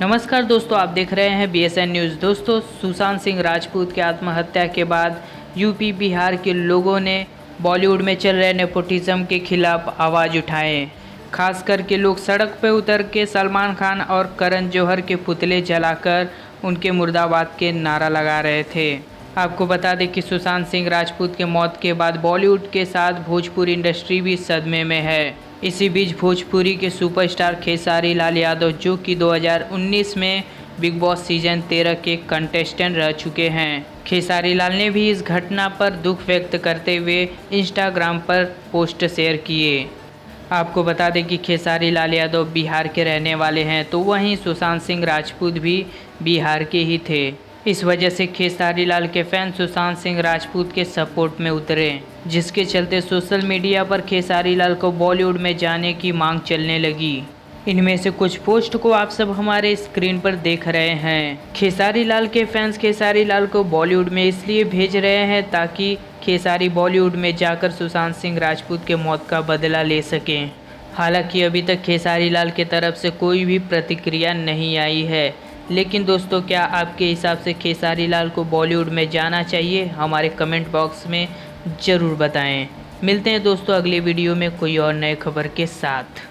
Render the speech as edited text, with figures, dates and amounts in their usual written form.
नमस्कार दोस्तों, आप देख रहे हैं BSN न्यूज़। दोस्तों, सुशांत सिंह राजपूत की आत्महत्या के बाद यूपी बिहार के लोगों ने बॉलीवुड में चल रहे नेपोटिज्म के खिलाफ आवाज़ उठाए। खास करके लोग सड़क पर उतर के सलमान खान और करण जौहर के पुतले जलाकर उनके मुर्दाबाद के नारा लगा रहे थे। आपको बता दें कि सुशांत सिंह राजपूत के मौत के बाद बॉलीवुड के साथ भोजपुरी इंडस्ट्री भी सदमे में है। इसी बीच भोजपुरी के सुपरस्टार खेसारी लाल यादव, जो कि 2019 में बिग बॉस सीजन 13 के कंटेस्टेंट रह चुके हैं, खेसारी लाल ने भी इस घटना पर दुख व्यक्त करते हुए इंस्टाग्राम पर पोस्ट शेयर किए। आपको बता दें कि खेसारी लाल यादव बिहार के रहने वाले हैं, तो वहीं सुशांत सिंह राजपूत भी बिहार के ही थे। इस वजह से खेसारी लाल के फैन सुशांत सिंह राजपूत के सपोर्ट में उतरे, जिसके चलते सोशल मीडिया पर खेसारी लाल को बॉलीवुड में जाने की मांग चलने लगी। इनमें से कुछ पोस्ट को आप सब हमारे स्क्रीन पर देख रहे हैं। खेसारी लाल के फैंस खेसारी लाल को बॉलीवुड में इसलिए भेज रहे हैं ताकि खेसारी बॉलीवुड में जाकर सुशांत सिंह राजपूत के मौत का बदला ले सकें। हालांकि अभी तक खेसारी लाल की तरफ से कोई भी प्रतिक्रिया नहीं आई है। लेकिन दोस्तों, क्या आपके हिसाब से खेसारी लाल को बॉलीवुड में जाना चाहिए? हमारे कमेंट बॉक्स में ज़रूर बताएं। मिलते हैं दोस्तों अगले वीडियो में कोई और नए खबर के साथ।